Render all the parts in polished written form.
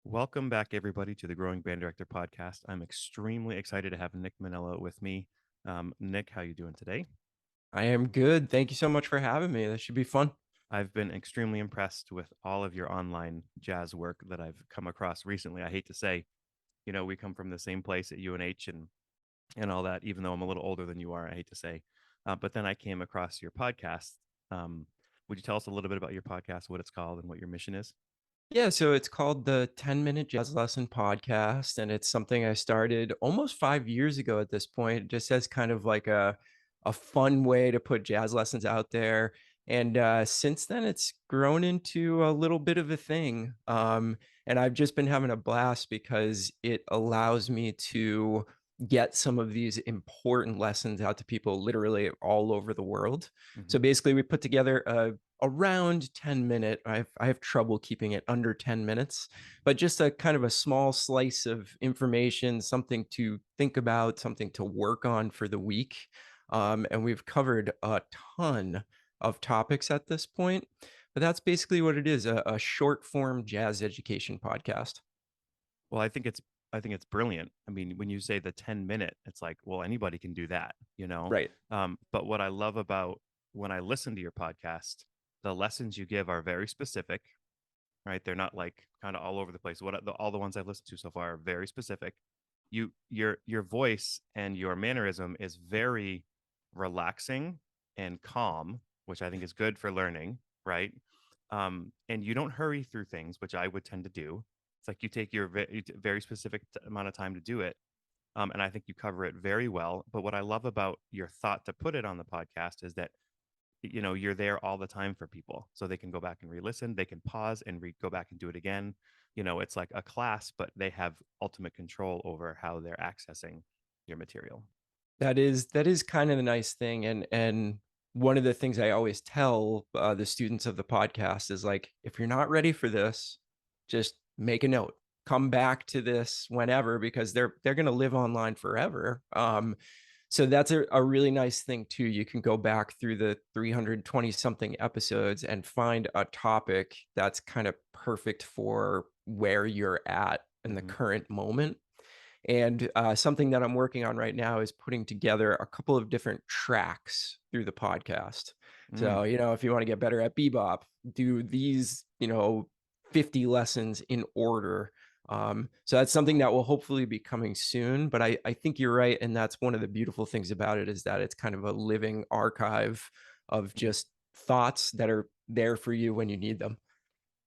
Welcome back, everybody, to the Growing Band Director podcast. I'm extremely excited to have Nick Mainella with me. Nick, how you doing today? I am good. Thank you so much for having me. This should be fun. I've been extremely impressed with all of your online jazz work that I've come across recently. I hate to say, we come from the same place at UNH and all that. Even though I'm a little older than you are, I hate to say. But then I came across your podcast. Um, would you tell us a little bit about your podcast, what it's called, and what your mission is? Yeah, so it's called the 10-Minute Jazz Lesson Podcast, and it's something I started almost 5 years ago at this point, just as kind of like a fun way to put jazz lessons out there. And since then, it's grown into a little bit of a thing. And I've just been having a blast because it allows me to get some of these important lessons out to people literally all over the world. So Hmm. basically, we put together a around 10-minute. I have trouble keeping it under 10 minutes, but just a kind of a small slice of information, something to think about, something to work on for the week. And we've covered a ton of topics at this point, but that's basically what it is, a short form jazz education podcast. Well, I think it's brilliant. I mean, when you say the 10-minute, it's like, well, anybody can do that. Right. But what I love about when I listen to your podcast, the lessons you give are very specific, right? They're not like kind of all over the place. All the ones I've listened to so far are very specific. Your voice and your mannerism is very relaxing and calm, which I think is good for learning, right? And you don't hurry through things, which I would tend to do. It's like you take your very specific amount of time to do it. And I think you cover it very well. But what I love about your thought to put it on the podcast is that you're there all the time for people, so they can go back and re-listen. They can pause and go back and do it again. It's like a class, but they have ultimate control over how they're accessing your material. That is kind of the nice thing, and one of the things I always tell the students of the podcast is like, if you're not ready for this, just make a note. Come back to this whenever because they're going to live online forever. So that's a really nice thing too. You can go back through the 320 something episodes and find a topic that's kind of perfect for where you're at in the Hmm. current moment. And something that I'm working on right now is putting together a couple of different tracks through the podcast. So, Mm. if you want to get better at bebop, do these, 50 lessons in order. So that's something that will hopefully be coming soon. But I think you're right. And that's one of the beautiful things about it is that it's kind of a living archive of just thoughts that are there for you when you need them.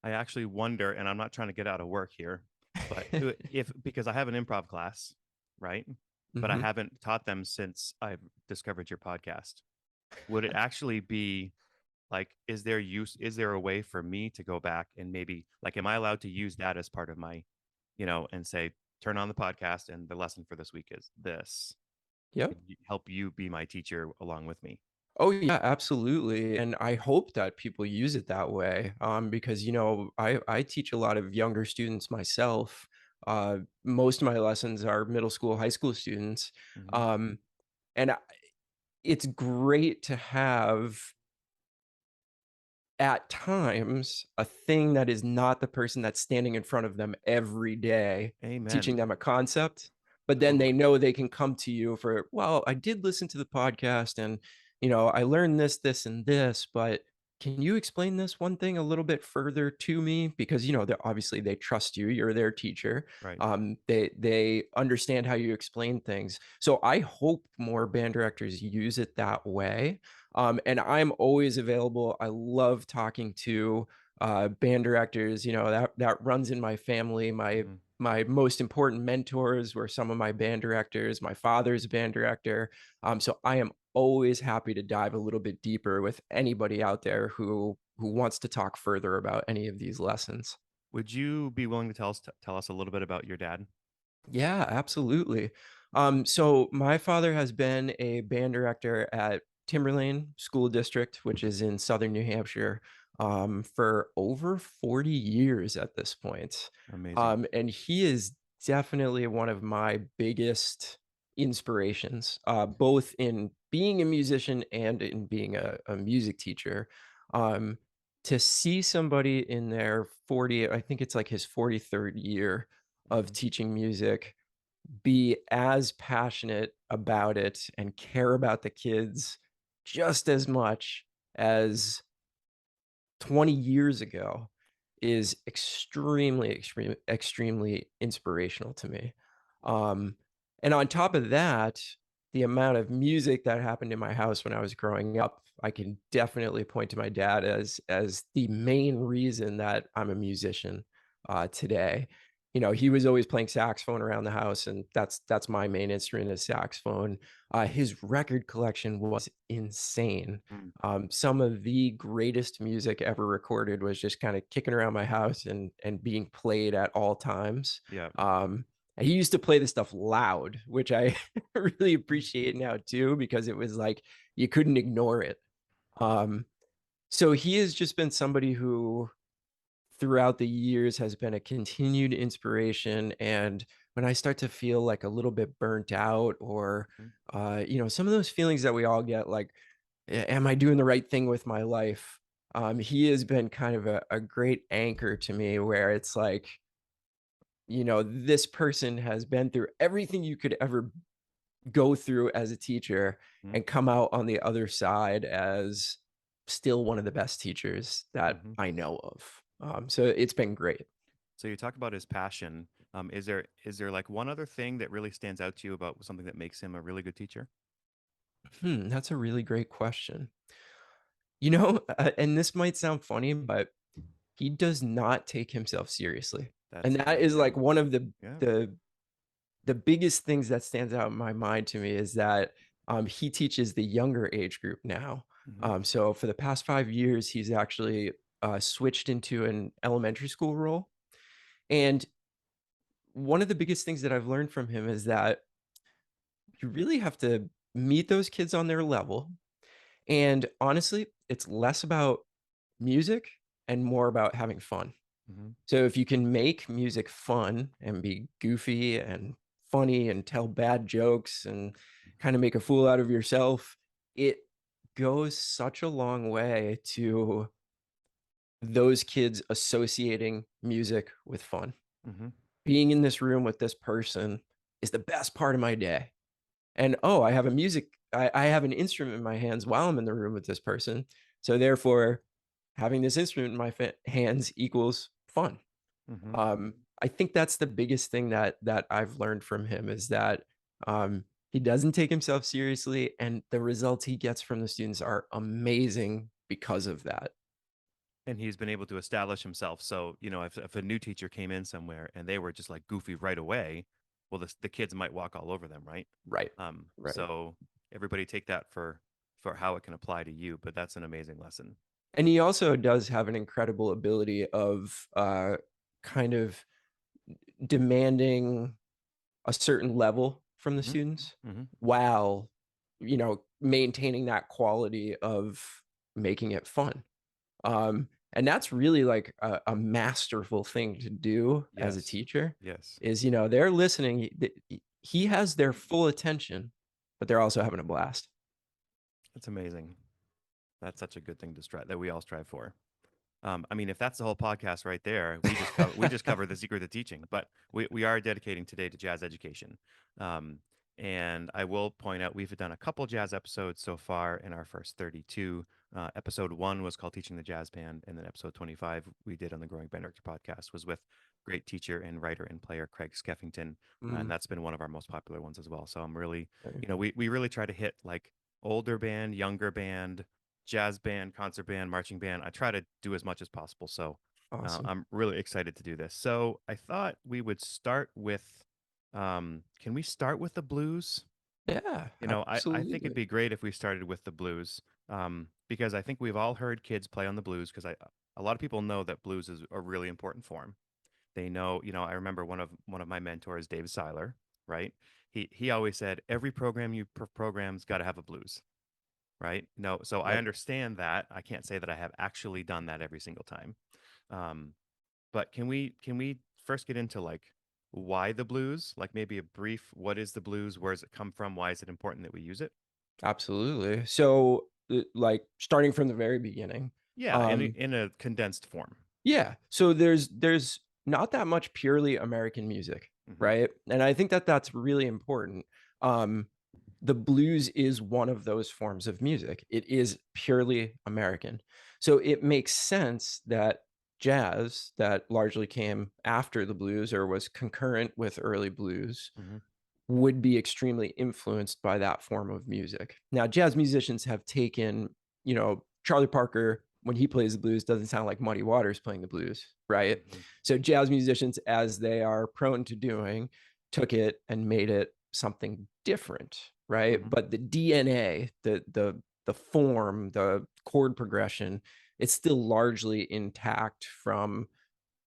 I actually wonder, and I'm not trying to get out of work here, but if because I have an improv class, right? But I Hmm. haven't taught them since I've discovered your podcast. Would it actually be like, is there a way for me to go back and maybe, like, am I allowed to use that as part of my, and say, turn on the podcast and the lesson for this week is this? Yep. Could help you be my teacher along with me? Oh yeah, absolutely. And I hope that people use it that way. Because I teach a lot of younger students myself. Most of my lessons are middle school, high school students. Hmm. Um, and it's great to have at times a thing that is not the person that's standing in front of them every day teaching Amen. them a concept, but then they Totally. know they can come to you for, well, I did listen to the podcast and I learned this and this, but can you explain this one thing a little bit further to me? Because they're obviously they trust you, you're their teacher. Right. They understand how you explain things, so I hope more band directors use it that way. And I'm always available. I love talking to band directors. That runs in my family. Hmm. My most important mentors were some of my band directors. My father's a band director. So I am always happy to dive a little bit deeper with anybody out there who wants to talk further about any of these lessons. Would you be willing to tell us a little bit about your dad? Yeah, absolutely. So my father has been a band director at Timberlane School District, which is in southern New Hampshire, for over 40 years at this point. Amazing. And he is definitely one of my biggest inspirations, both in being a musician and in being a music teacher. Um, to see somebody in their 40, I think it's like his 43rd year of Mm-hmm. teaching music, be as passionate about it and care about the kids just as much as 20 years ago is extremely inspirational to me. Um, and on top of that, the amount of music that happened in my house when I was growing up, I can definitely point to my dad as the main reason that I'm a musician today. You know, he was always playing saxophone around the house, and that's my main instrument is saxophone. His record collection was insane. Mm. Some of the greatest music ever recorded was just kind of kicking around my house and being played at all times. Yeah. And he used to play the stuff loud, which I really appreciate now too, because it was like you couldn't ignore it. Um, so he has just been somebody who throughout the years has been a continued inspiration. And when I start to feel like a little bit burnt out or, Mhm. some of those feelings that we all get, like, am I doing the right thing with my life? He has been kind of a great anchor to me where it's like, this person has been through everything you could ever go through as a teacher Mhm. and come out on the other side as still one of the best teachers that Mhm. I know of. So it's been great. So you talk about his passion. Is there like one other thing that really stands out to you about something that makes him a really good teacher? That's a really great question. And this might sound funny, but he does not take himself seriously. And That's that is like amazing. one of the Yeah. the the biggest things that stands out in my mind to me is that he teaches the younger age group now. Hmm. So for the past 5 years, he's actually switched into an elementary school role. And one of the biggest things that I've learned from him is that you really have to meet those kids on their level. And honestly, it's less about music and more about having fun. Hmm. So if you can make music fun and be goofy and funny and tell bad jokes and kind of make a fool out of yourself, it goes such a long way to those kids associating music with fun. Hmm. Being in this room with this person is the best part of my day. And oh, I have an instrument in my hands while I'm in the room with this person. So therefore, having this instrument in my hands equals fun. Hmm. I think that's the biggest thing that I've learned from him is that he doesn't take himself seriously, and the results he gets from the students are amazing because of that. And he's been able to establish himself. So, if a new teacher came in somewhere and they were just like goofy right away, well, the kids might walk all over them, right? Right. Right. So everybody take that for how it can apply to you, but that's an amazing lesson. And he also does have an incredible ability of kind of demanding a certain level from the Hmm. students Hmm. while, maintaining that quality of making it fun. And that's really like a masterful thing to do as a Yes. teacher Yes. is, they're listening. He has their full attention, but they're also having a blast. That's amazing. That's such a good thing to strive that we all strive for. I mean, if that's the whole podcast right there, we just covered the secret of teaching. But we are dedicating today to jazz education. Um, and I will point out we've done a couple jazz episodes so far in our first 32. Episode 1 was called Teaching the Jazz Band, and then episode 25 we did on the Growing Band Director podcast was with great teacher and writer and player Craig Skeffington, and Mm, that's been one of our most popular ones as well. So I'm really, okay. we really try to hit like older band, younger band, jazz band, concert band, marching band. I try to do as much as possible. So Awesome. I'm really excited to do this. So I thought we would start with, can we start with the blues? Yeah, I think it'd absolutely. be great if we started with the blues, because I think we've all heard kids play on the blues because a lot of people know that blues is a really important form. They know, I remember one of my mentors, Dave Seiler, right? He always said every program you program's got to have a blues, right? No, so I Yep. understand that. I can't say that I have actually done that every single time. Um, but can we first get into like why the blues? Like maybe a brief, what is the blues? Where does it come from? Why is it important that we use it? Absolutely. So, like starting from the very beginning, Yeah, Um, in a condensed form. yeah. So there's not that much purely American music, Hmm. right? And I think that that's really important. Um, the blues is one of those forms of music. It is purely American. So it makes sense that jazz that largely came after the blues or was concurrent with early blues Hmm. would be extremely influenced by that form of music. Now, jazz musicians have taken, Charlie Parker, when he plays the blues, doesn't sound like Muddy Waters playing the blues, right? Hmm. So, jazz musicians, as they are prone to doing, took it and made it something different, right? Hmm. But the DNA, the form, the chord progression, it's still largely intact from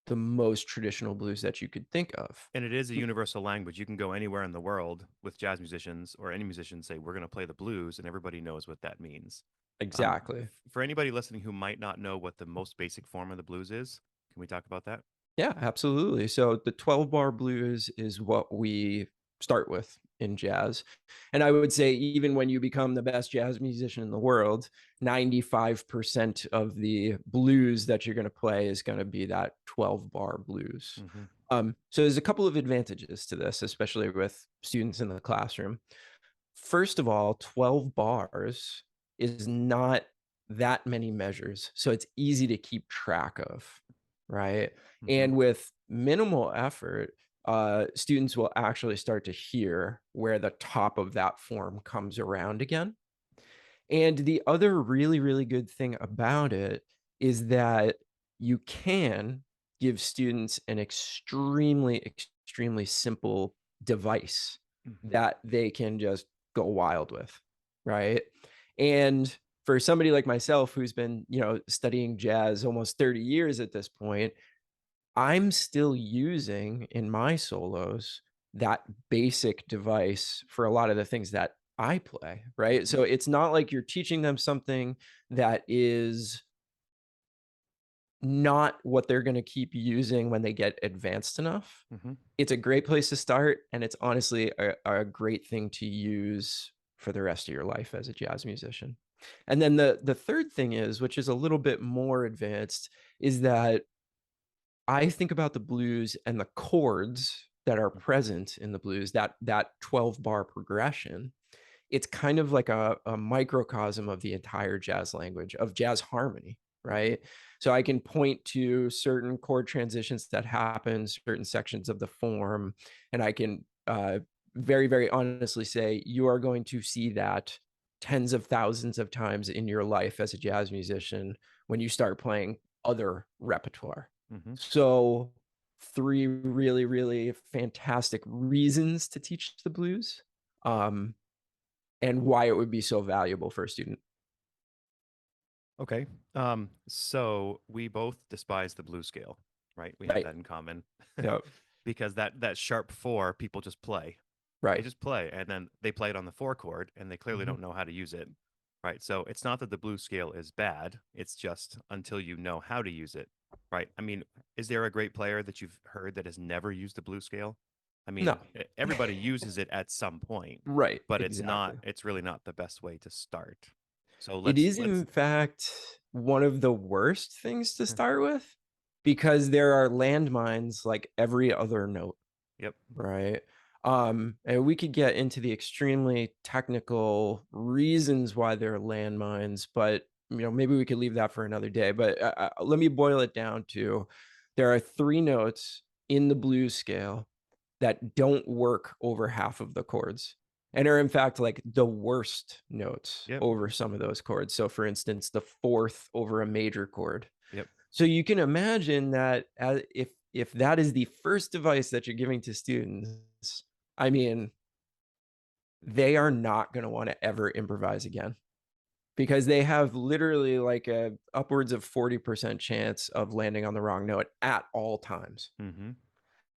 the most traditional blues that you could think of. And it is a universal language. You can go anywhere in the world with jazz musicians or any musician say, we're going to play the blues, and everybody knows what that means. Exactly. For anybody listening who might not know what the most basic form of the blues is, can we talk about that? Yeah, absolutely. So the 12 bar blues is what we start with in jazz. And I would say, even when you become the best jazz musician in the world, 95% of the blues that you're going to play is going to be that 12 bar blues. Hmm. So there's a couple of advantages to this, especially with students in the classroom. First of all, 12 bars is not that many measures, so it's easy to keep track of, right? Hmm. And with minimal effort, students will actually start to hear where the top of that form comes around again. And the other really, really good thing about it is that you can give students an extremely simple device Hmm. that they can just go wild with, right? And for somebody like myself who's been, studying jazz almost 30 years at this point, I'm still using in my solos that basic device for a lot of the things that I play, right? Hmm. So it's not like you're teaching them something that is not what they're going to keep using when they get advanced enough. Hmm. It's a great place to start, and it's honestly a great thing to use for the rest of your life as a jazz musician. And then the third thing is, which is a little bit more advanced, is that I think about the blues and the chords that are present in the blues, that 12 bar progression. It's kind of like a microcosm of the entire jazz language, of jazz harmony, Hmm. right? So I can point to certain chord transitions that happen, certain sections of the form, and I can very, very honestly say you are going to see that tens of thousands of times in your life as a jazz musician when you start playing other repertoire. Hmm. So, three really, really fantastic reasons to teach the blues, um, and why it would be so valuable for a student. Okay. So we both despise the blues scale, right? We have Right. that in common. Yeah. Because that sharp four, people just play. They Right. just play, and then they play it on the four chord, and they clearly Mhm. don't know how to use it, right? So it's not that the blues scale is bad. It's just until you know how to use it, right? I mean, is there a great player that you've heard that has never used the blues scale? I No. mean, everybody uses it at some point, Right. but it's not. Exactly. It's really not the best way to start. So It let's is, let's. in fact, one of the worst things to start with because there are landmines like every other note. Yep. Right. And we could get into the extremely technical reasons why they're landmines, but maybe we could leave that for another day. But let me boil it down to there are three notes in the blues scale that don't work over half of the chords and are in fact like the worst notes Yep. over some of those chords. So for instance, the fourth over a major chord. Yep. So you can imagine that if that is the first device that you're giving to students, I mean, they are not going to want to ever improvise again because they have literally like a upwards of 40% chance of landing on the wrong note at all times. Mm-hmm.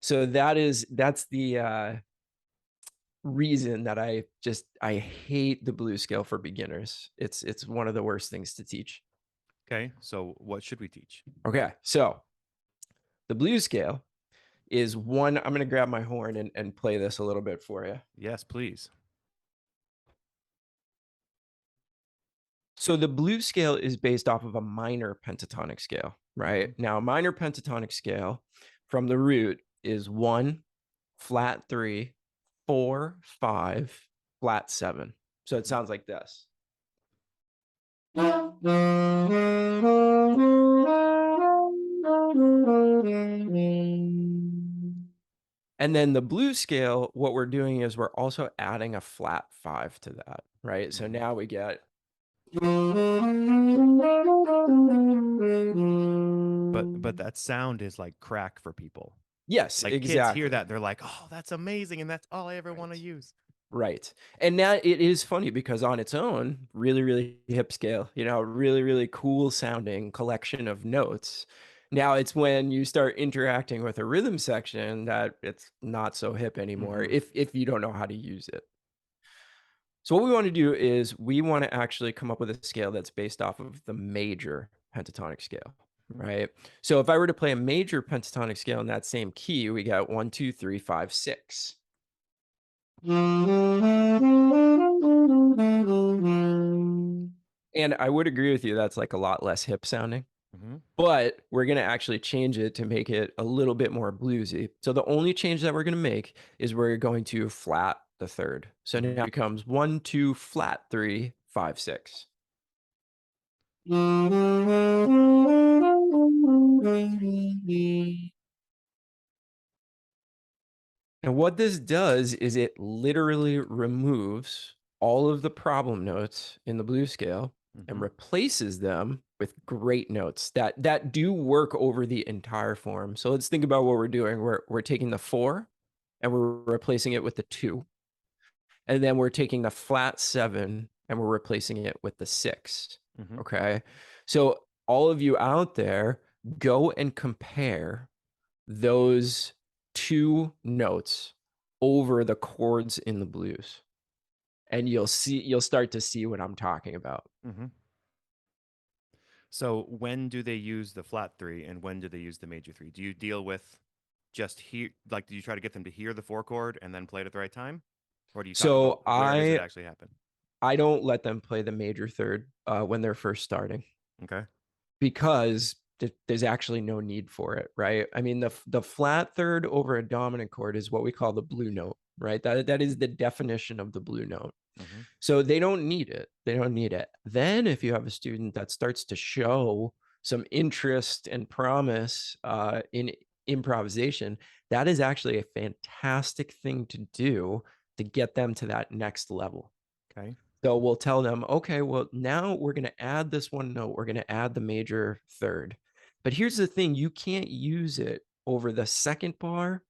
So that's the reason that I hate the blues scale for beginners. It's one of the worst things to teach. Okay. So what should we teach? Okay, so the blues scale is one. I'm going to grab my horn and play this a little bit for you. Yes, please. So the blues scale is based off of a minor pentatonic scale, right? Mhm. Now, a minor pentatonic scale from the root is 1, flat 3, 4, 5, flat 7. So it Mhm. sounds like this. And then the blues scale, what we're doing is we're also adding a flat 5 to that, right? So Mhm. now we get But that sound is like crack for people. yes, Like kids hear exactly. that, they're like, "Oh, that's amazing, and that's all I ever want to Right. use." Right. And now it is funny because on its own, really, really hip scale, really, really cool sounding collection of notes. Now it's when you start interacting with a rhythm section that it's not so hip anymore Mhm. if you don't know how to use it. So what we want to do is we want to actually come up with a scale that's based off of the major pentatonic scale, right? So if I were to play a major pentatonic scale in that same key, we got 1, 2, 3, 5, 6. And I would agree with you, that's, like, a lot less hip sounding, Mhm. but we're gonna actually change it to make it a little bit more bluesy. So the only change that we're gonna make is we're going to flat the 3rd. So now Mhm. it becomes 1, 2, flat 3, 5, 6. And what this does is it literally removes all of the problem notes in the blues scale and Mhm. replaces them with great notes that do work over the entire form. So let's think about what we're doing. We're taking the 4 and we're replacing it with the 2. And then we're taking the flat 7 and we're replacing it with the 6. Mhm. Okay? So all of you out there, go and compare those 2 notes over the chords in the blues, and you'll start to see what I'm talking about. Mhm. So when do they use the flat 3 and when do they use the major 3? Do you deal with just hear like, do you try to get them to hear the 4 chord and then play it at the right time? Or do you talk about So where does it I actually happen? I don't let them play the major third, when they're first starting Okay. because there's actually no need for it, right? I mean, the flat third over a dominant chord is what we call the blue note, right? That is the definition of the blue note. Mhm. So they don't need it. They don't need it. Then if you have a student that starts to show some interest and promise in improvisation, that is actually a fantastic thing to do to get them to that next level. Okay. So we'll tell them, okay, well, now we're going to add this one note. We're going to add the major third. But here's the thing, you can't use it over the second bar,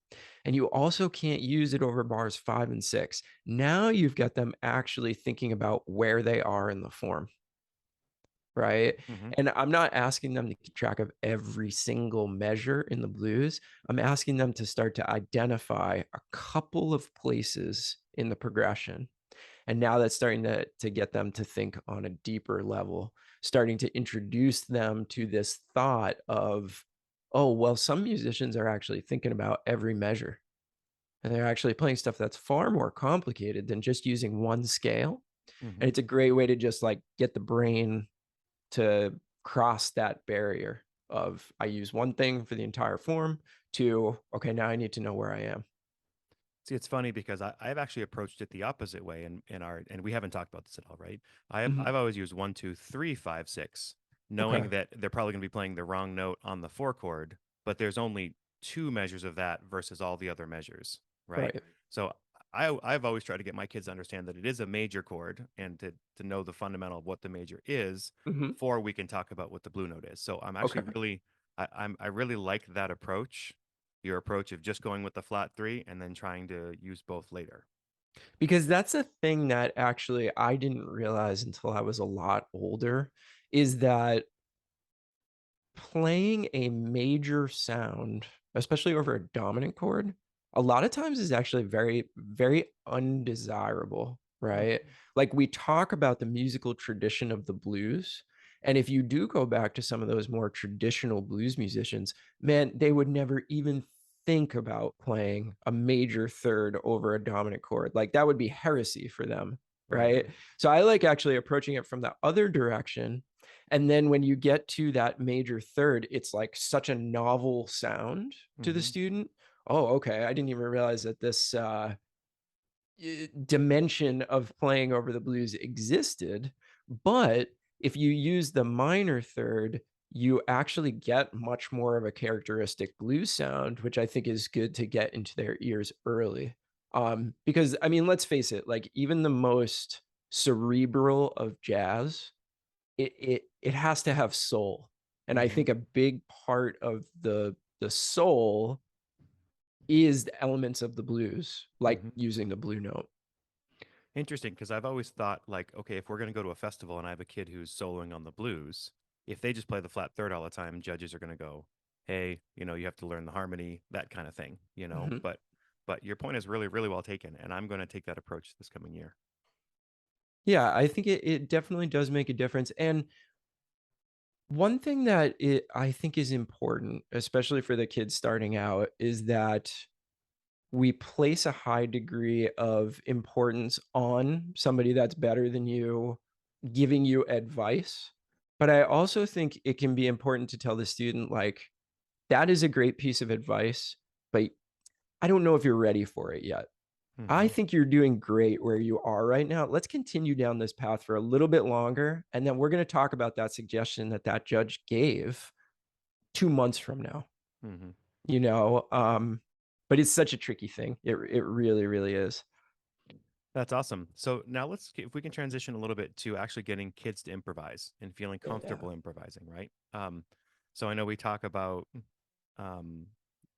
and you also can't use it over bars 5 and 6. Now you've got them actually thinking about where they are in the form, right? Mhm. And I'm not asking them to keep track of every single measure in the blues. I'm asking them to start to identify a couple of places in the progression, and now that's starting to get them to think on a deeper level, starting to introduce them to this thought of, oh, well, some musicians are actually thinking about every measure. And they're actually playing stuff that's far more complicated than just using one scale. And Mhm. it's a great way to just like get the brain to cross that barrier of I use one thing for the entire form to, okay, now I need to know where I am. See, it's funny because I've actually approached it the opposite way in our, and we haven't talked about this at all, right? Mhm. I've always used 1, 2, 3, 5, 6, Okay. knowing that they're probably going to be playing the wrong note on the 4 chord, but there's only 2 measures of that versus all the other measures, right? Right. So I've always tried to get my kids to understand that it is a major chord and to know the fundamental of what the major is Mhm. before we can talk about what the blue note is. So I'm actually Okay. really I really like that approach, your approach of just going with the flat 3 and then trying to use both later. Because that's a thing that actually I didn't realize until I was a lot older, is that playing a major sound, especially over a dominant chord, a lot of times is actually very, very undesirable, Mm. right? Like we talk about the musical tradition of the blues. And if you do go back to some of those more traditional blues musicians, man, they would never even think about playing a major third over a dominant chord. Like that would be heresy for them. Right. right? So I like actually approaching it from the other direction. And then when you get to that major third, it's like such a novel sound to the Mm-hmm. student. Oh, okay. I didn't even realize that this dimension of playing over the blues existed. But if you use the minor third, you actually get much more of a characteristic blues sound, which I think is good to get into their ears early. Because I mean, let's face it, like even the most cerebral of jazz, it has to have soul. And I Mm-hmm. think a big part of the soul is the elements of the blues, like Mm-hmm. using the blue note. Interesting, because I've always thought like, okay, if we're going to go to a festival and I have a kid who's soloing on the blues, if they just play the flat third all the time, judges are going to go, "Hey, you have to learn the harmony, that kind of thing." Mhm. But your point is really, really well taken, and I'm going to take that approach this coming year. Yeah, I think it definitely does make a difference. And one thing that I think is important, especially for the kids starting out, is that we place a high degree of importance on somebody that's better than you giving you advice. But I also think it can be important to tell the student, like, that is a great piece of advice, but I don't know if you're ready for it yet. I Mm-hmm. think you're doing great where you are right now. Let's continue down this path for a little bit longer, and then we're going to talk about that suggestion that that judge gave 2 months from now, Mm-hmm. you know? But it's such a tricky thing. It really, really is. That's awesome. So now if we can transition a little bit to actually getting kids to improvise and feeling Yeah. comfortable improvising, right? So I know we talk about um,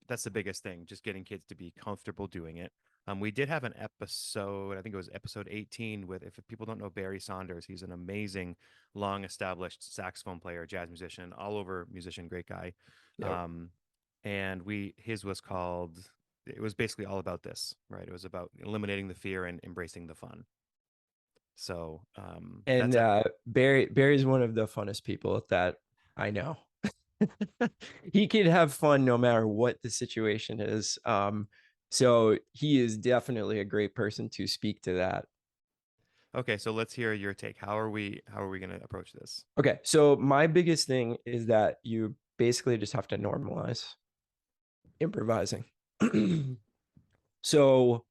that's the biggest thing, just getting kids to be comfortable doing it. We did have an episode, I think it was episode 18, with if people don't know Barry Saunders, he's an amazing, long established saxophone player, jazz musician, all over musician, great guy. Yep. Um, and his was called, it was basically all about this, right? It was about eliminating the fear and embracing the fun. So And that's a Barry's one of the funnest people that I know. He can have fun no matter what the situation is. So he is definitely a great person to speak to that. okay. So let's hear your take. How are we going to approach this? Okay, so my biggest thing is that you basically just have to normalize improvising. So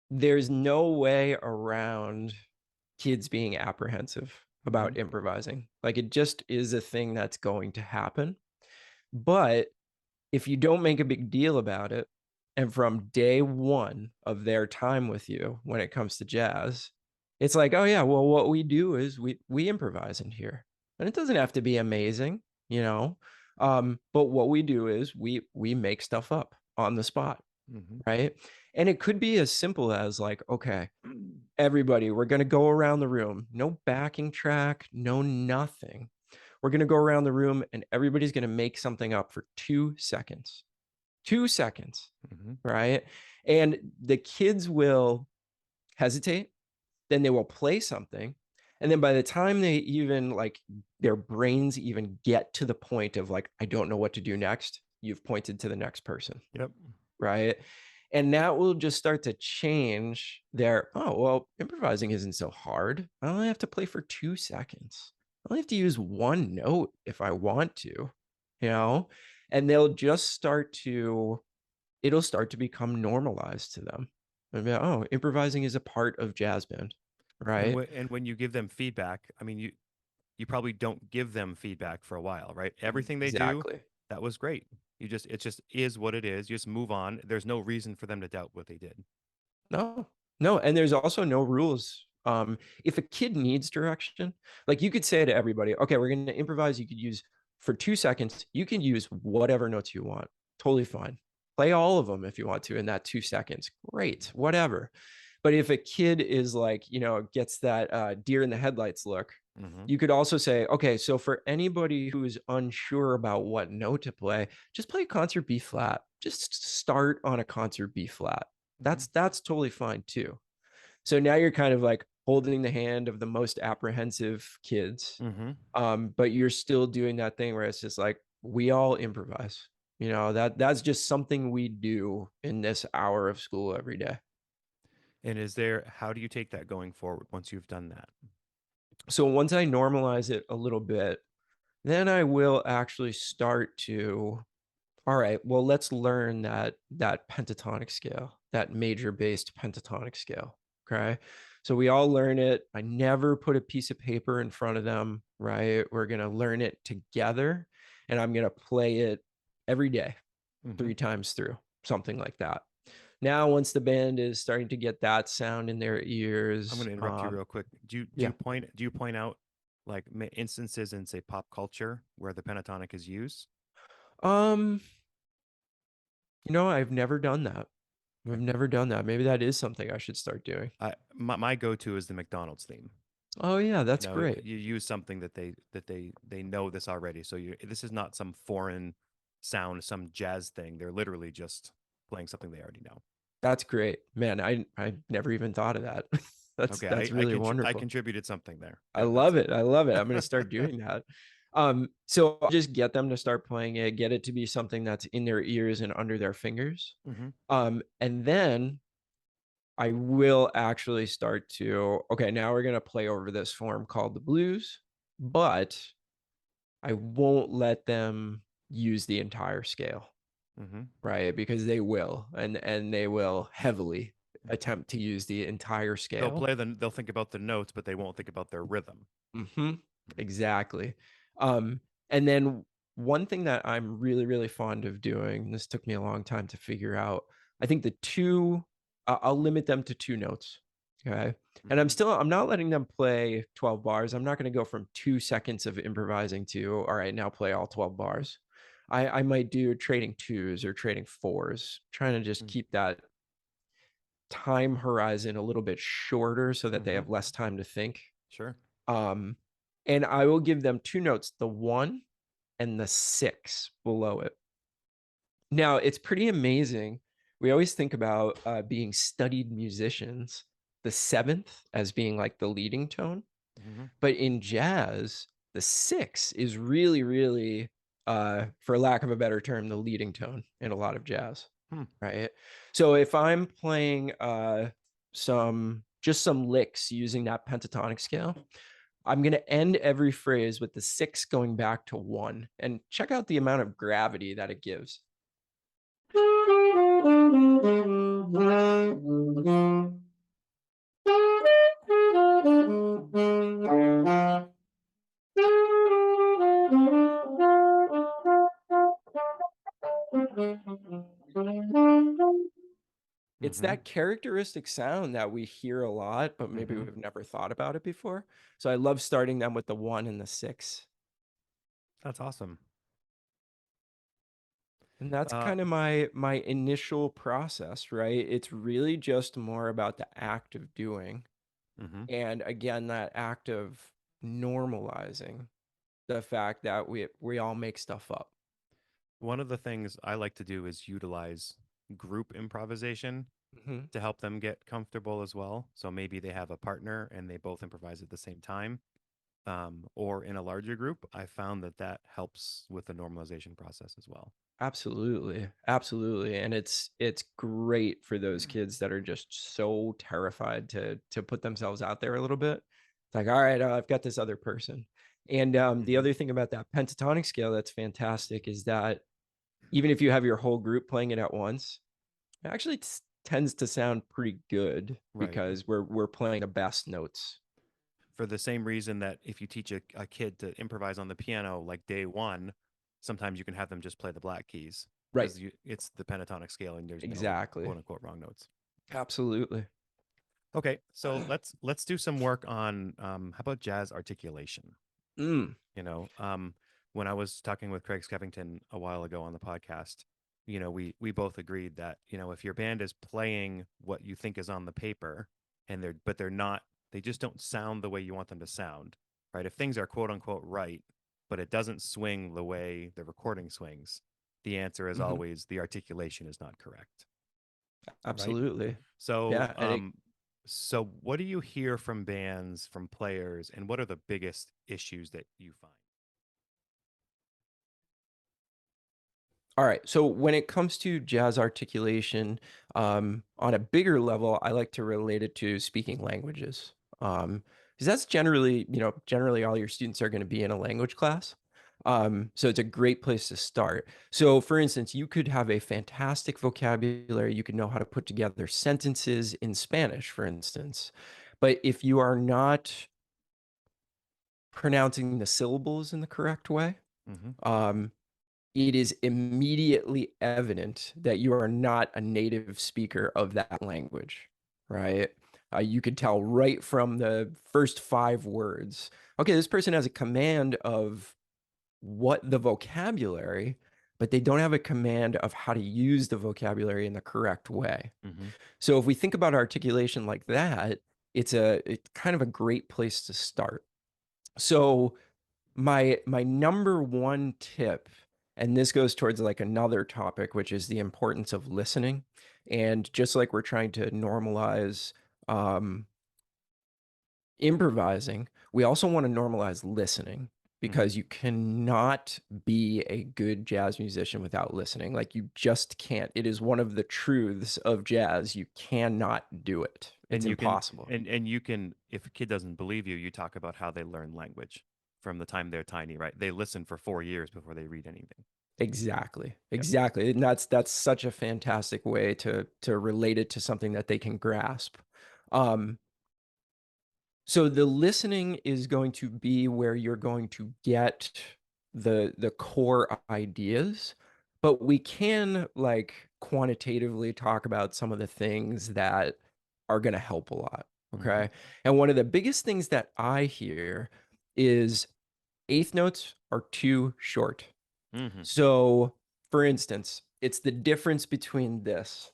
there's no way around kids being apprehensive Mm-hmm. about improvising. Like it just is a thing that's going to happen. But if you don't make a big deal about it, and from day one of their time with you when it comes to jazz, it's like, oh yeah, well, what we do is we improvise in here. And it doesn't have to be amazing, you know. But what we do is we make stuff up on the spot, Mm-hmm. right? And it could be as simple as like, okay, everybody, we're gonna go around the room, no backing track, no nothing. We're gonna go around the room and everybody's gonna make something up for 2 seconds. 2 seconds, Mm-hmm. right? And the kids will hesitate, then they will play something. And then by the time they even like their brains even get to the point of like, I don't know what to do next, you've pointed to the next person, Yep. right? And that will just start to change their, oh, well, improvising isn't so hard. I only have to play for 2 seconds. I only have to use one note if I want to, you know? And they'll just start to it'll start to become normalized to them. And be like, oh, improvising is a part of jazz band, And right? when you give them feedback, I mean, you probably don't give them feedback for a while, right? Everything they do, Exactly. that was great. It just is what it is. You just move on. There's no reason for them to doubt what they did. No, no, and there's also no rules. If a kid needs direction, like you could say to everybody, okay, we're going to improvise. You could use for 2 seconds, you can use whatever notes you want. Totally fine. Play all of them if you want to in that 2 seconds. Great, whatever. But if a kid is like, gets that deer in the headlights look, Mm-hmm. you could also say, okay, so for anybody who is unsure about what note to play, just play a concert B flat. Just start on a concert B flat. Mm-hmm. That's totally fine too. So now you're kind of like holding the hand of the most apprehensive kids, Mm-hmm. but you're still doing that thing where it's just like we all improvise. That's just something we do in this hour of school every day. And how do you take that going forward once you've done that? So once I normalize it a little bit, then I will actually start to, all right, well, let's learn that pentatonic scale, that major based pentatonic scale. Okay. So we all learn it. I never put a piece of paper in front of them, right? We're going to learn it together, and I'm going to play it every day, Mm-hmm. 3 times through, something like that. Now, once the band is starting to get that sound in their I'm ears, going to interrupt you real quick. yeah. Do you point out like instances in say pop culture where the pentatonic is used? Um, I've never done that. I've Okay. never done that. Maybe that is something I should start doing. My go-to is the McDonald's theme. Oh yeah, You that's know, great. you use something that they know this already. So this is not some foreign sound, some jazz thing. They're literally just playing something they already know. That's great. Man, I never even thought of that. That's Okay, that's really I wonderful. contributed something there. I That's love it. it. I love it. I'm going to start doing that. So I'll just get them to start playing it, get it to be something that's in their ears and under their fingers. Hmm. And then I will actually start to, okay, now we're going to play over this form called the blues, but I won't let them use the entire scale, Hmm. right? Because they will, and they will heavily attempt to use the entire scale. They'll think about the notes, but they won't think about their rhythm. Hmm. Exactly. Um, and then one thing that I'm really, really fond of doing, and this took me a long time to figure out, I think I'll limit them to 2 notes. Okay. And Hmm. I'm not letting them play 12 bars. I'm not going to go from 2 seconds of improvising to, all right, now play all 12 bars. I might do trading twos or trading fours, trying to just keep that time horizon a little bit shorter so that they Hmm. have less time to think. Sure. Um, and I will give them 2 notes, the 1 and the 6 below it. Now, it's pretty amazing. We always think about being studied musicians, the 7th as being like the leading tone. Hmm. But in jazz, the 6 is really, really, for lack of a better term, the leading tone in a lot of jazz, Hmm. right? So if I'm playing some licks using that pentatonic scale, I'm going to end every phrase with the 6 going back to 1, and check out the amount of gravity that it gives. It's Hmm. that characteristic sound that we hear a lot, but maybe Hmm. we've never thought about it before. So I love starting them with the 1 and the 6. That's awesome. And that's Uh, kind of my initial process, right? It's really just more about the act of doing. hmm. And again, that act of normalizing the fact that we all make stuff up. One of the things I like to do is utilize group improvisation Mhm. to help them get comfortable as well. So maybe they have a partner and they both improvise at the same time, or in a larger group. I found that helps with the normalization process as well. Absolutely. Absolutely. And it's great for those kids that are just so terrified to put themselves out there a little bit. It's like, all right, I've got this other person. And the Hmm. other thing about that pentatonic scale that's fantastic is that even if you have your whole group playing it at once, it actually tends to sound pretty good Right. because we're playing the best notes. For the same reason that if you teach a kid to improvise on the piano like day one, sometimes you can have them just play the black keys Right. because it's the pentatonic scale and there's no Exactly. quote unquote wrong notes. Absolutely. Okay, so let's do some work on how about jazz articulation? Mm. You know, when I was talking with Craig Skeffington a while ago on the podcast, we both agreed that if your band is playing what you think is on the paper and they're not, they just don't sound the way you want them to sound, right? If things are quote unquote right, but it doesn't swing the way the recording swings, the answer is Hmm. always the articulation is not correct, right? Absolutely. So, Yeah. And it so what do you hear from bands, from players, and what are the biggest issues that you find? All right. So when it comes to jazz articulation, on a bigger level, I like to relate it to speaking languages. Because that's generally, generally all your students are going to be in a language class. So it's a great place to start. So for instance, you could have a fantastic vocabulary. You could know how to put together sentences in Spanish, for instance. But if you are not pronouncing the syllables in the correct way, Mm-hmm. um, it is immediately evident that you are not a native speaker of that language, right? You could tell right from the first 5 words. Okay, this person has a command of what the vocabulary, but they don't have a command of how to use the vocabulary in the correct way. Mm-hmm. So if we think about articulation like that, it's kind of a great place to start. So my number one tip, and this goes towards like another topic, which is the importance of listening. And just like we're trying to normalize um, improvising, we also want to normalize listening, Mm-hmm. because you cannot be a good jazz musician without listening. Like, you just can't. It is one of the truths of jazz. You cannot do it. It's And you can impossible. and you can, if a kid doesn't believe you, you talk about how they learn language from the time they're tiny, right? They listen for 4 years before they read anything. Exactly. Yep. Exactly. And that's such a fantastic way to relate it to something that they can grasp. Um, so the listening is going to be where you're going to get the core ideas, but we can like quantitatively talk about some of the things that are going to help a lot. Mm-hmm. Okay. And one of the biggest things that I hear is eighth notes are too short. Mm-hmm. So, for instance, it's the difference between this,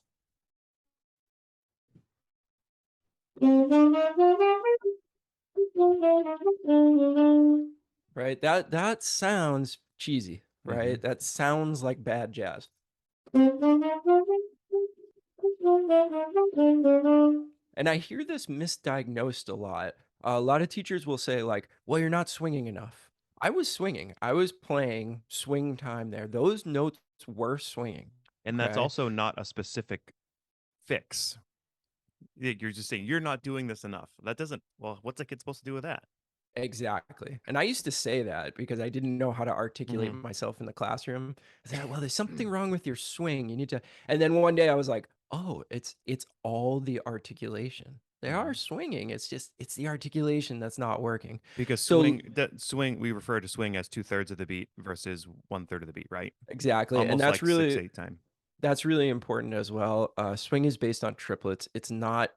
right? That sounds cheesy, Mm-hmm. right? That sounds like bad jazz. And I hear this misdiagnosed a lot. A lot of teachers will say like, "Well, you're not swinging enough." I was swinging. I was playing swing time there. Those notes were swinging. And that's Okay. also not a specific fix. You're just saying you're not doing this enough. That doesn't, well, what's a kid supposed to do with that? Exactly. And I used to say that because I didn't know how to articulate Mm-hmm. myself in the classroom. I said, well, there's something wrong with your swing. You need to. And then one day I was like, oh, it's all the articulation. They Mm-hmm. are swinging. It's the articulation that's not working. Because So swing, we refer to swing as 2/3 of the beat versus 1/3 of the beat, right? exactly. And Almost like 6/8 time. that's really important as well. Swing is based on triplets. It's not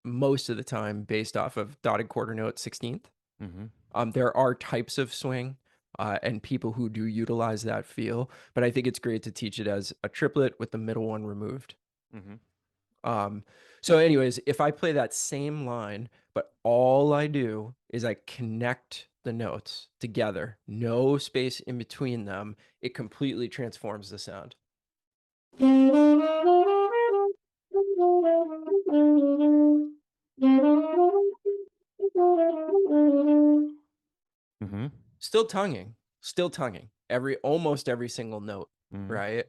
most of the time based off of dotted quarter note 16th. Mm-hmm. There are types of swing and people who do utilize that feel, but I think it's great to teach it as a triplet with the middle one removed. Mm-hmm. Um, so, anyways, if I play that same line, but all I do is I connect the notes together, no space in between them, it completely transforms the sound. Mm-hmm. Still tonguing almost every single note, Mm-hmm. right?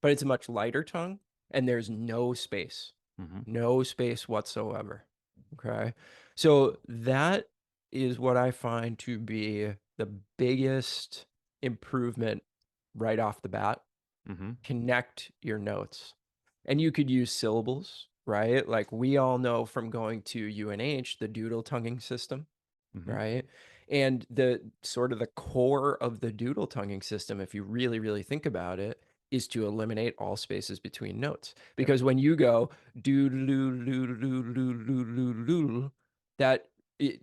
But it's a much lighter tongue and there's no space, Mm-hmm. no space whatsoever. Okay. So that is what I find to be the biggest improvement right off the bat. Mm-hmm. Connect your notes. And you could use syllables, right? Like we all know from going to UNH, the doodle tonguing system, Mm-hmm. right? And the sort of the core of the doodle tonguing system, if you really, really think about it, is to eliminate all spaces between notes. Yep. Because when you go doodle doodle doodle doodle doodle, that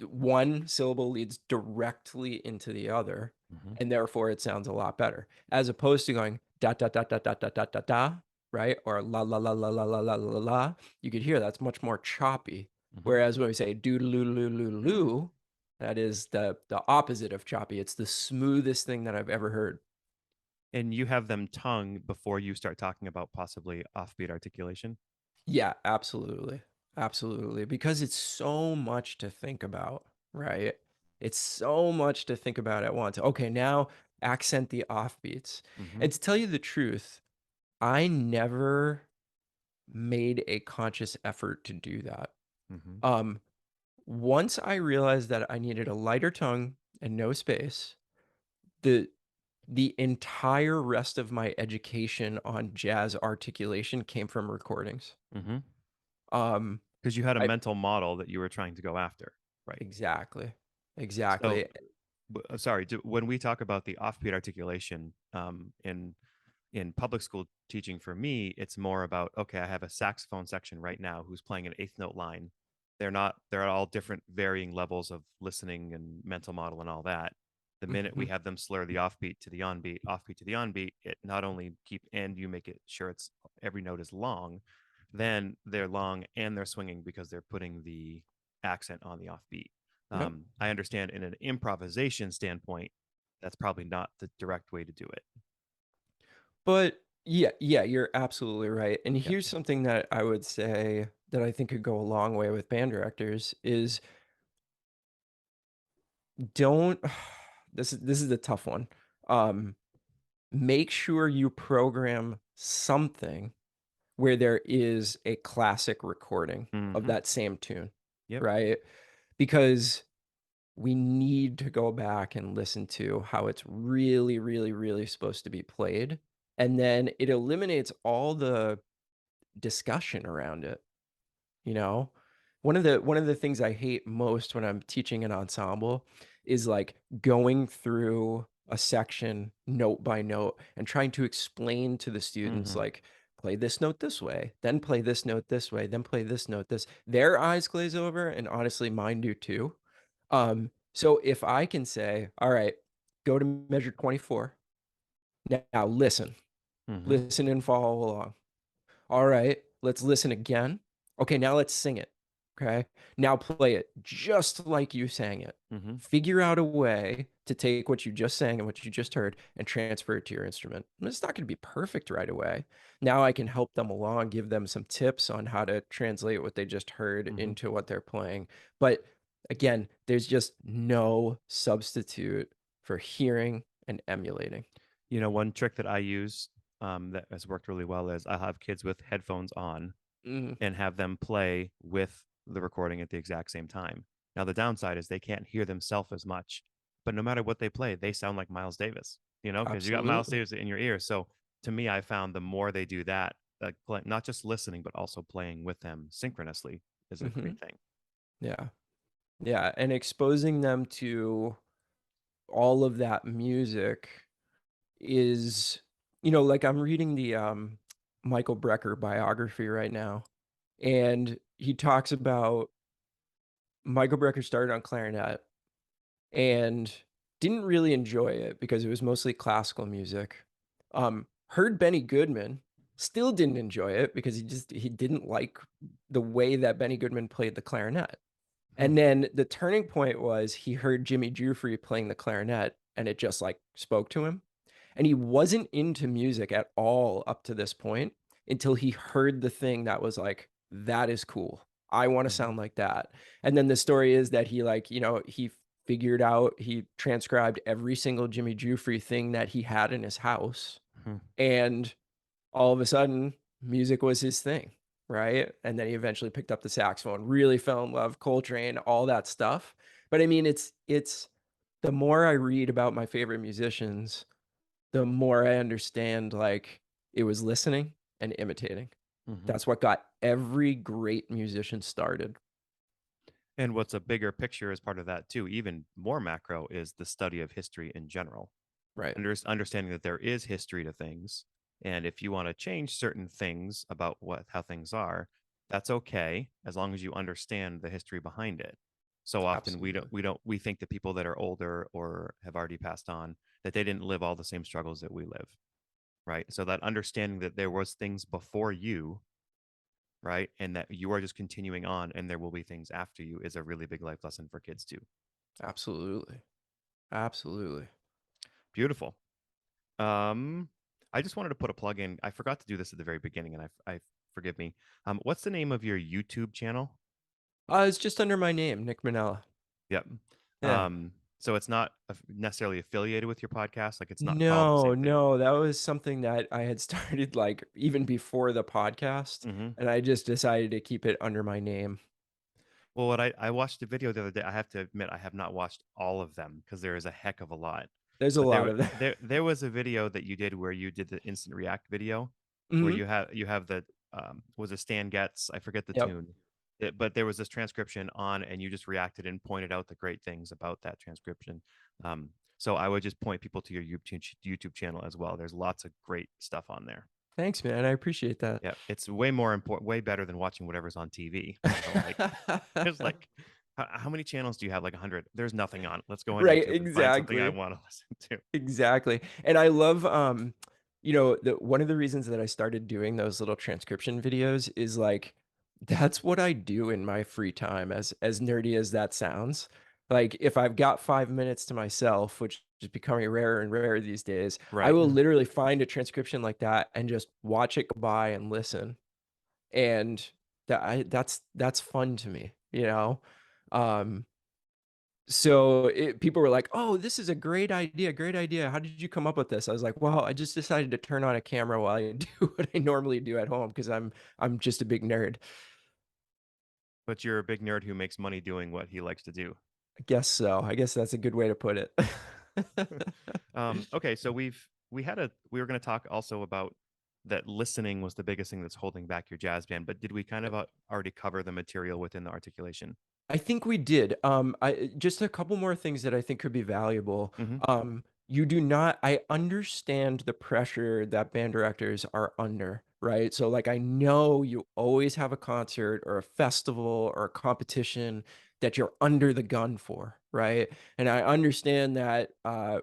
one syllable leads directly into the other, Mm-hmm. and therefore it sounds a lot better, as opposed to going da da da da da da da da da, right? Or la la la la la la la la la. You could hear that's much more choppy. Mm-hmm. Whereas when we say doodle doodle doodle doodle, that is the opposite of choppy. It's the smoothest thing that I've ever heard. And you have them tongue before you start talking about possibly offbeat articulation. Yeah, absolutely. Absolutely. Because it's so much to think about, right? It's so much to think about at once. Okay, now accent the offbeats. Mm-hmm. And to tell you the truth, I never made a conscious effort to do that. Mm-hmm. Um, Once I realized that I needed a lighter tongue and no space, the the entire rest of my education on jazz articulation came from recordings. Mm-hmm. Um, Because you had a I mental model that you were trying to go after, right? exactly, So, exactly. sorry, when we talk about the offbeat articulation in public school teaching, for me, it's more about, okay, I have a saxophone section right now who's playing an eighth note line. They're all different varying levels of listening and mental model and all that. The minute we Mhm. have them slur the offbeat to the onbeat, offbeat to the onbeat, it not only and you make it sure it's every note is long, then they're long and they're swinging because they're putting the accent on the offbeat. Yep. I understand in an improvisation standpoint, that's probably not the direct way to do it. But yeah, yeah, you're absolutely right. And Yeah. here's something that I would say that I think could go a long way with band directors is don't this is the tough one. Um, Make sure you program something where there is a classic recording of Mm-hmm. that same tune, Yep. right? Because we need to go back and listen to how it's really, really, really supposed to be played. And then it eliminates all the discussion around it. You know? One of the things I hate most when I'm teaching an ensemble is, like, going through a section note by note and trying to explain to the students, Mm-hmm. like, "Play this note this way, then play this note this way, then play this note this." Their eyes glaze over, and honestly, mine do too. So if I can say, "Alright, go to measure 24. Now listen. Mm-hmm. Listen and follow along." All right, let's listen again. Okay, now let's sing it. Okay, now play it just like you sang it. Mm-hmm. Figure out a way to take what you just sang and what you just heard and transfer it to your instrument. And it's not going to be perfect right away. Now I can help them along, give them some tips on how to translate what they just heard Mm-hmm. into what they're playing. But again, there's just no substitute for hearing and emulating. You know, one trick that I use that has worked really well is I'll have kids with headphones on Mhm. and have them play with the recording at the exact same time. Now, the downside is they can't hear themselves as much, but no matter what they play, they sound like Miles Davis, you know, because you got Miles Absolutely. Davis in your ear. So to me, I found the more they do that, like not just listening, but also playing with them synchronously is a Hmm. great thing. Yeah. Yeah, and exposing them to all of that music is like, I'm reading the, Michael Brecker biography right now, and he talks about Michael Brecker started on clarinet and didn't really enjoy it because it was mostly classical music. Heard Benny Goodman, still didn't enjoy it because he didn't like the way that Benny Goodman played the clarinet. Hmm. And then the turning point was he heard Jimmy Giuffre playing the clarinet, and it just, like, spoke to him. And he wasn't into music at all up to this point until he heard the thing that was like, "That is cool. I wanna Hmm. sound like that." And then the story is that he, like, he figured out he transcribed every single Jimmy Giuffre thing that he had in his house, Hmm. and all of a sudden, music was his thing, right? And then he eventually picked up the saxophone, really fell in love, Coltrane, all that stuff. But I mean, it's the more I read about my favorite musicians, the more I understand like it was listening and imitating. Hmm. That's what got every great musician started. And what's a bigger picture as part of that too, even more macro, is the study of history in general. Right. Understanding that there is history to things, and if you want to change certain things about how things are, that's okay as long as you understand the history behind it. So often Absolutely. we think that people that are older or have already passed on, that they didn't live all the same struggles that we live, right? So that understanding that there was things before you, right, and that you are just continuing on and there will be things after you, is a really big life lesson for kids too. Absolutely. Absolutely. Beautiful. Um, I just wanted to put a plug in. I forgot to do this at the very beginning, and I forgive me. What's the name of your YouTube channel? It's just under my name, Nick Mainella. Yep. Yeah. So it's not necessarily affiliated with your podcast. Like it's not called the No, same thing. no, that was something that I had started, like, even before the podcast, Hmm. and I just decided to keep it under my name. Well, what I watched a video the other day. I have to admit I have not watched all of them because there is a heck of a lot. There's a But lot of that. there was a video that you did where you did the instant react video, where Mhm. you have the was it Stan Getz? I forget the Yep. tune. But there was this transcription on, and you just reacted and pointed out the great things about that transcription. So I would just point people to your YouTube channel as well. There's lots of great stuff on there. Thanks, man, I appreciate that. Yeah, it's way more important, way better than watching whatever's on TV. You know, like there's like how many channels do you have? Like 100. There's nothing on. Let's go on Right, YouTube and find something I exactly. want to listen to. Exactly. And I love, you know, one of the reasons that I started doing those little transcription videos is like, that's what I do in my free time, as nerdy as that sounds. Like, if I've got 5 minutes to myself, which is becoming rarer and rarer these days, I Right. will literally find a transcription like that and just watch it go by and listen. And that's fun to me, you know? Um, so people were like, "Oh, this is a great idea, great idea. How did you come up with this?" I was like, "Well, I just decided to turn on a camera while I do what I normally do at home because I'm just a big nerd." But you're a big nerd who makes money doing what he likes to do. I guess so. I guess that's a good way to put it. Okay, so we were going to talk also about that listening was the biggest thing that's holding back your jazz band, but did we kind of already cover the material within the articulation? I think we did. I just a couple more things that I think could be valuable. Hmm. You do not. I understand the pressure that band directors are under, right? So, like, I know you always have a concert or a festival or a competition that you're under the gun for, right? And I understand that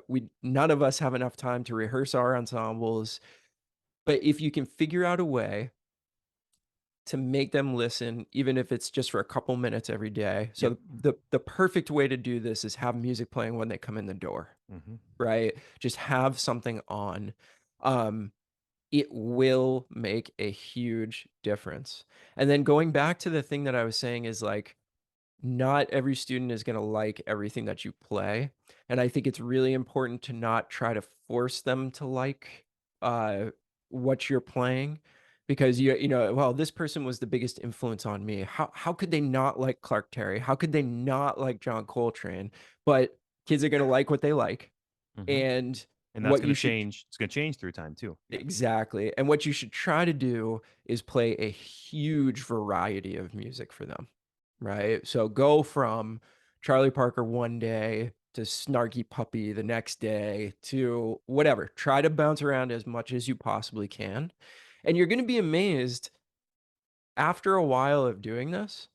we none of us have enough time to rehearse our ensembles, but if you can figure out a way to make them listen, even if it's just for a couple minutes every day. Yep. So the perfect way to do this is have music playing when they come in the door, Hmm. right? Just have something on. Um, it will make a huge difference. And then going back to the thing that I was saying is like not every student is going to like everything that you play. And I think it's really important to not try to force them to like uh, what you're playing because you know, well, this person was the biggest influence on me. How could they not like Clark Terry? How could they not like John Coltrane? But kids are going to like what they like. Hmm. And And that's what going you to should change. It's going to change through time too. Yeah. exactly. And what you should try to do is play a huge variety of music for them, right? So go from Charlie Parker one day to Snarky Puppy the next day to whatever. Try to bounce around as much as you possibly can. And you're going to be amazed after a while of doing this,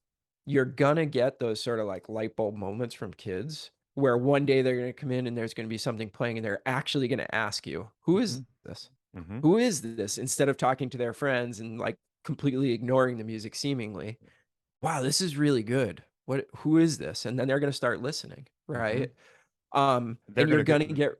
you're gonna get those sort of like light bulb moments from kids where one day they're gonna come in and there's gonna be something playing and they're actually gonna ask you, "Who is Hmm. this? Hmm. Who is this?" Instead of talking to their friends and like completely ignoring the music seemingly. Wow, this is really good. Who is this? And then they're gonna start listening, Hmm. right? They're And going you're to go. gonna get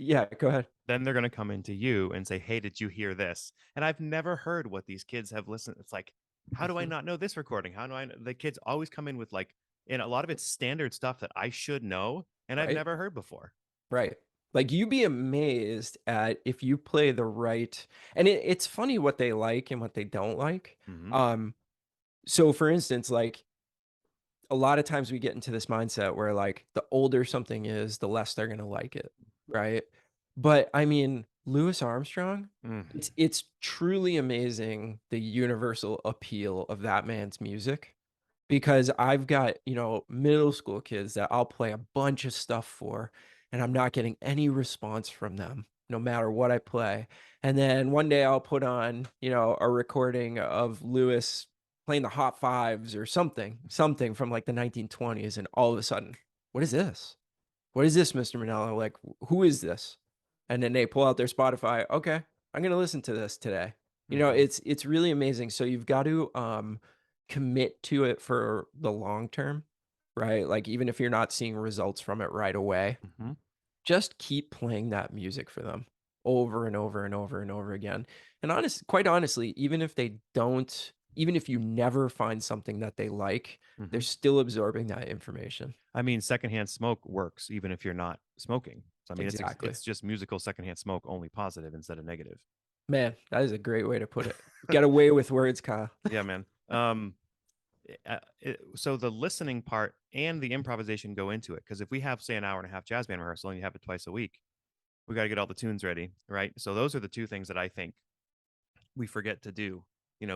yeah, go ahead. Then they're going to come into you and say, "Hey, did you hear this?" And I've never heard what these kids have listened. It's like, how do I Mhm. not know this recording? How do I know? The kids always come in with like, and a lot of it's standard stuff that I should know and I've Right? never heard before. Right. Like, you'd be amazed at if you play the right and it's funny what they like and what they don't like. Hmm. Um, so for instance, like, a lot of times we get into this mindset where, like, the older something is, the less they're gonna like it, right? But, I mean, Louis Armstrong, Mm. it's truly amazing the universal appeal of that man's music. Because I've got, you know, middle school kids that I'll play a bunch of stuff for, and I'm not getting any response from them, no matter what I play. And then one day I'll put on, you know, a recording of Lewis playing the Hot Fives or something from like the 1920s, and all of a sudden, what is this? What is this, Mr. Manella? Like, who is this? And then they pull out their Spotify. Okay, I'm gonna listen to this today. You know, Hmm. it's really amazing. So you've got to commit to it for the long term, right? Like even if you're not seeing results from it right away, Hmm. just keep playing that music for them over and over and over and over again. And quite honestly, even if they don't even if you never find something that they like, they're Hmm. still absorbing that information. I mean, secondhand smoke works even if you're not smoking. So I mean, Exactly. it's just musical secondhand smoke, only positive instead of negative. Man, that is a great way to put it. Get away with words, Kyle. Yeah, man. So the listening part and the improvisation go into it, because if we have, say, an hour and a half jazz band rehearsal and you have it twice a week, we got to get all the tunes ready, right? So those are the two things that I think we forget to do.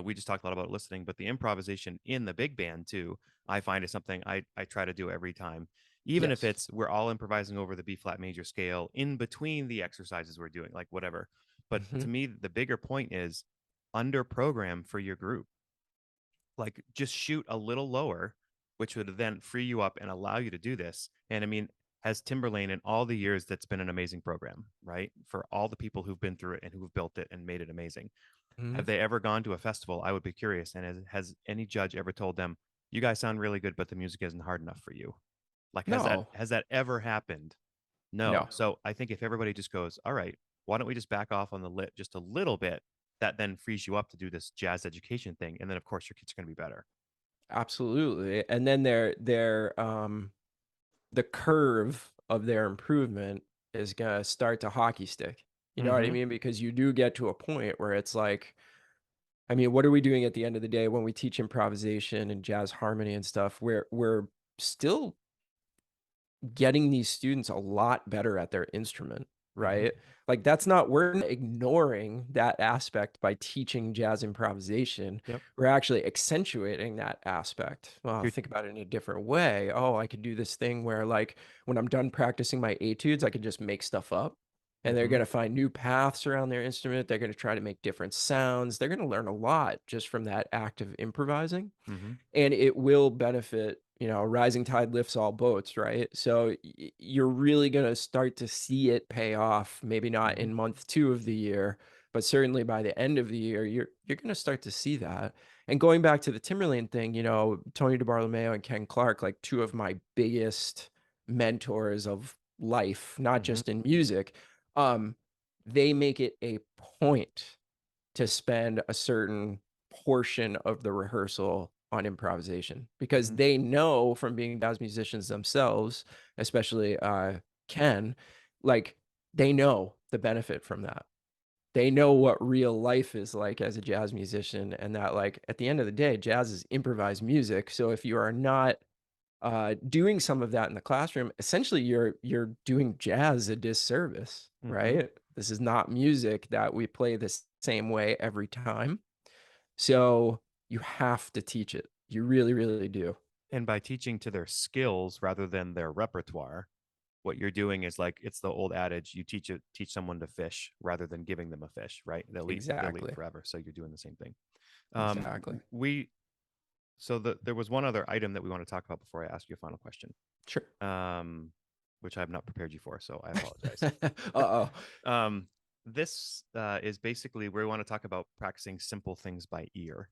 We just talked a lot about listening, but the improvisation in the big band too, I find is something I try to do every time, even if Yes. it's we're all improvising over the B flat major scale in between the exercises we're doing, like whatever. But Mhm. to me, the bigger point is under program for your group. Like just shoot a little lower, which would then free you up and allow you to do this. And I mean, has Timberlane in all the years that's been an amazing program, right? For all the people who've been through it and who've built it and made it amazing. Mhm. Have they ever gone to a festival? I would be curious. And has any judge ever told them, "You guys sound really good, but the music isn't hard enough for you"? Like, No. has that ever happened? No. No. So I think if everybody just goes, "All right, why don't we just back off on the lit just a little bit?" That then frees you up to do this jazz education thing, and then of course your kids are going to be better. Absolutely. And then the curve of their improvement is gonna start to hockey stick. You know what I Mm-hmm. mean? Because you do get to a point where it's like, I mean, what are we doing at the end of the day when we teach improvisation and jazz harmony and stuff? We're still getting these students a lot better at their instrument, Mm-hmm. right? Like that's not we're not ignoring that aspect by teaching jazz improvisation. Yep. We're actually accentuating that aspect. Well, You're, think about it in a different way. Oh, I could do this thing where like when I'm done practicing my etudes, I can just make stuff up. And they're mm-hmm. going to find new paths around their instrument. They're going to try to make different sounds. They're going to learn a lot just from that act of improvising, Mm-hmm. and it will benefit. A rising tide lifts all boats, right? So you're really going to start to see it pay off, maybe not Mm-hmm. in month 2 of the year, but certainly by the end of the year you're going to start to see that. And going back to the Timberlane thing, Tony DeBartolomeo and Ken Clark, like two of my biggest mentors of life, not Mm-hmm. just in music. um they make it a point to spend a certain portion of the rehearsal on improvisation, because Mm-hmm. they know from being jazz musicians themselves, especially Ken, like they know the benefit from that. They know what real life is like as a jazz musician, and that like at the end of the day, jazz is improvised music. So if you are not doing some of that in the classroom, essentially you're doing jazz a disservice, Mm-hmm. right? This is not music that we play the same way every time. So you have to teach it. You really, really do. And by teaching to their skills rather than their repertoire, what you're doing is like it's the old adage: you teach someone to fish rather than giving them a fish, right? They'll eat Exactly. forever. So you're doing the same thing. Um, Exactly. we so there was one other item that we want to talk about before I ask you a final question, Sure. um, which I've not prepared you for, so I apologize. Uh-oh. um, this is basically where we want to talk about practicing simple things by ear,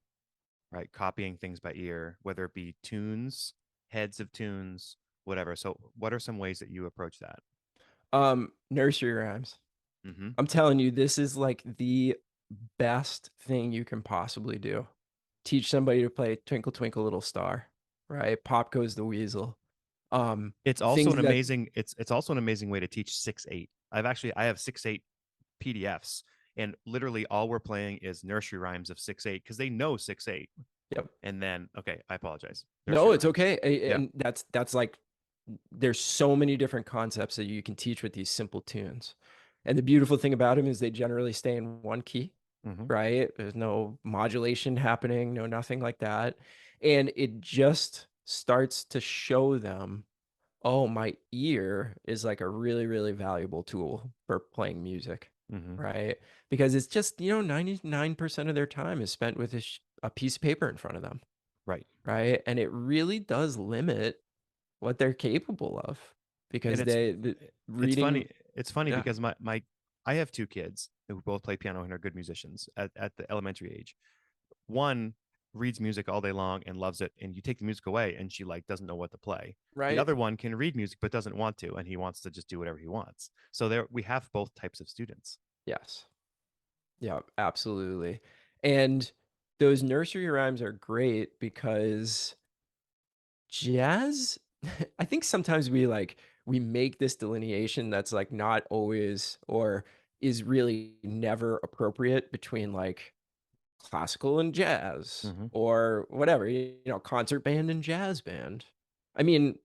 right? Copying things by ear, whether it be tunes, heads of tunes, whatever. So, what are some ways that you approach that? Nursery rhymes. Mm-hmm. I'm telling you, this is like the best thing you can possibly do. Teach somebody to play Twinkle Twinkle Little Star, right? Pop Goes the Weasel. It's also Things an that amazing it's also an amazing way to teach 6/8. I have 6/8 PDFs, and literally all we're playing is nursery rhymes of 6/8 because they know 6/8. Yep. And then okay, I apologize. No, Nursery it's rhymes. okay. Yeah. And that's like there's so many different concepts that you can teach with these simple tunes. And the beautiful thing about them is they generally stay in one key, Mm-hmm. right? There's no modulation happening, no nothing like that. And it just starts to show them, oh, my ear is like a really, really valuable tool for playing music, Mm-hmm. right? Because it's just, 99% of their time is spent with a piece of paper in front of them, Right. right? And it really does limit what they're capable of, And because the it's reading. funny. It's funny Yeah, because my I have two kids who both play piano and are good musicians at the elementary age. One reads music all day long and loves it, and you take the music away and she like doesn't know what to play. The right. other one can read music but doesn't want to, and he wants to just do whatever he wants. So there we have both types of students. Yes. Yeah, absolutely. And those nursery rhymes are great because jazz I think sometimes we make this delineation that's, like, not always or is really never appropriate between, like, classical and jazz Hmm. or whatever, concert band and jazz band. I mean,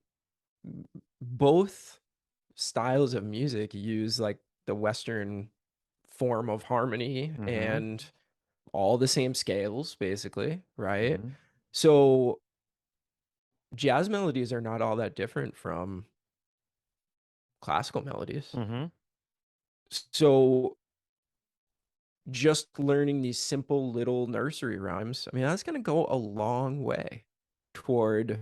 both styles of music use, like, the Western form of harmony Hmm. and all the same scales, basically, right? Hmm. So, jazz melodies are not all that different from classical melodies. Hmm. So, just learning these simple little nursery rhymes, I mean, that's gonna go a long way toward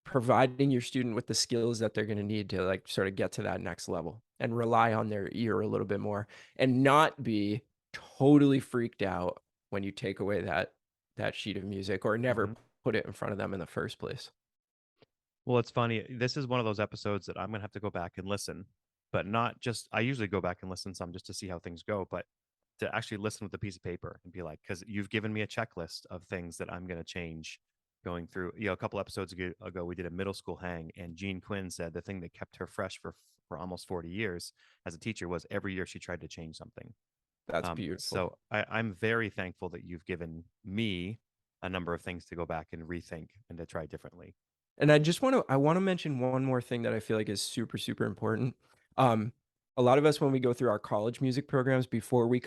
providing your student with the skills that they're gonna need to, like, sort of get to that next level and rely on their ear a little bit more and not be totally freaked out when you take away that sheet of music or never Hmm. put it in front of them in the first place. Well, it's funny. This is one of those episodes that I'm gonna have to go back and listen, but not just. I usually go back and listen some just to see how things go, but to actually listen with a piece of paper and be like, because you've given me a checklist of things that I'm gonna change going through. A couple episodes ago, we did a middle school hang, and Jean Quinn said the thing that kept her fresh for almost 40 years as a teacher was every year she tried to change something. That's beautiful. So I'm very thankful that you've given me a number of things to go back and rethink and to try differently. And I wanna mention one more thing that I feel like is super, super important. Um, a lot of us, when we go through our college music programs before we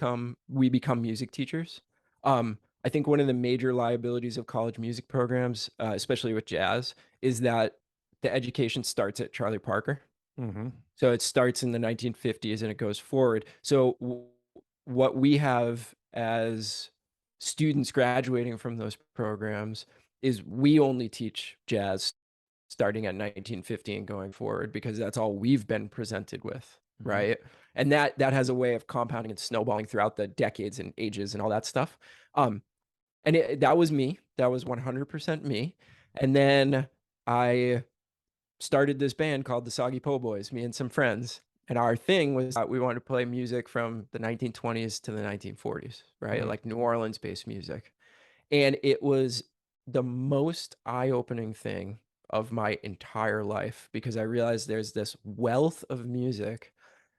become music teachers, I think one of the major liabilities of college music programs, especially with jazz, is that the education starts at Charlie Parker. Mm-hmm. So it starts in the 1950s and it goes forward. So what we have as students graduating from those programs is we only teach jazz starting at 1950 and going forward because that's all we've been presented with, Mm-hmm. right? And that has a way of compounding and snowballing throughout the decades and ages and all that stuff. Um, and that was me. That was 100% me. And then I started this band called the Soggy Po Boys, me and some friends. And our thing was that we wanted to play music from the 1920s to the 1940s, right? Mm-hmm. Like New Orleans based music. And it was the most eye opening thing of my entire life because I realized there's this wealth of music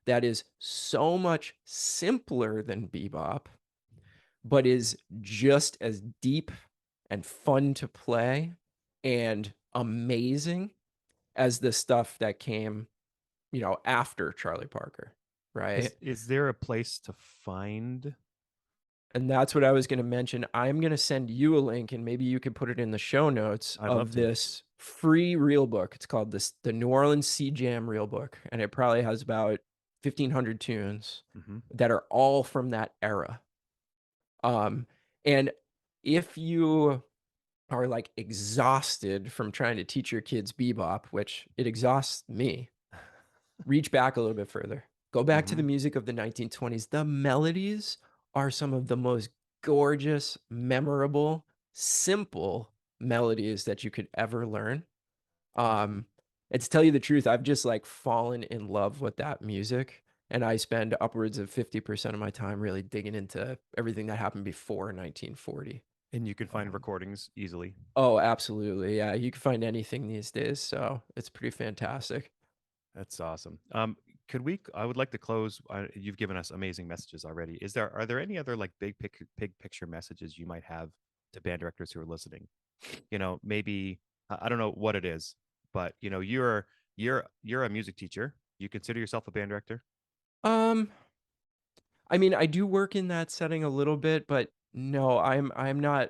that is so much simpler than bebop, but is just as deep and fun to play and amazing as the stuff that came, after Charlie Parker, right? Is there a place to find? And that's what I was gonna mention. I'm gonna send you a link, and maybe you could put it in the show notes I'd love of to. this free reel book. It's called the New Orleans Sea Jam Reel Book, and it probably has about 1,500 tunes Mm-hmm. that are all from that era. Um, and if you are, like, exhausted from trying to teach your kids bebop, which it exhausts me, reach back a little bit further. Go back to Mm-hmm. the music of the 1920s. The melodies are some of the most gorgeous, memorable, simple melodies that you could ever learn. Um, and to tell you the truth, I've just like fallen in love with that music. And I spend upwards of 50% of my time really digging into everything that happened before 1940. And you can find Um, recordings easily. oh, absolutely. Yeah. You can find anything these days. So it's pretty fantastic. That's awesome. Could we? I would like to close. You've given us amazing messages already. Are there any other like big picture messages you might have to band directors who are listening? Maybe I don't know what it is, but you're a music teacher. You consider yourself a band director? Um, I mean, I do work in that setting a little bit, but no, I'm not.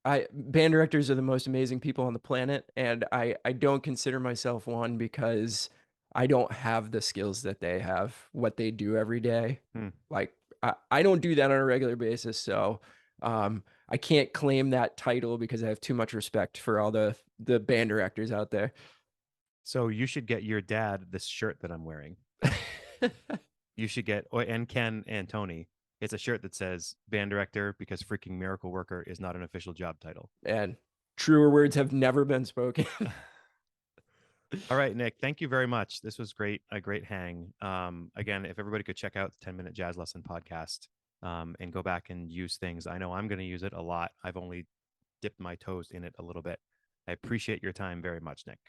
I band directors are the most amazing people on the planet, and I don't consider myself one because I don't have the skills that they have, what they do every day. Hmm. Like I don't do that on a regular basis, so I can't claim that title because I have too much respect for all the band directors out there. So you should get your dad this shirt that I'm wearing. You should get, and Ken and Tony. It's a shirt that says band director because freaking miracle worker is not an official job title. And truer words have never been spoken. All right, Nick, thank you very much. This was great, a great hang. Again, if everybody could check out the 10-minute jazz lesson podcast, and go back and use things. I know I'm going to use it a lot. I've only dipped my toes in it a little bit. I appreciate your time very much, Nick.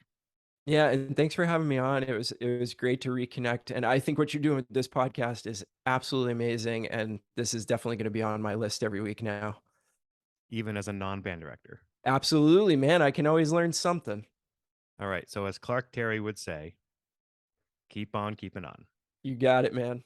Yeah, and thanks for having me on. It was great to reconnect, and I think what you're doing with this podcast is absolutely amazing, and this is definitely going to be on my list every week now. Even as a non-band director. Absolutely, man. I can always learn something. All right. So as Clark Terry would say, keep on keeping on. You got it, man.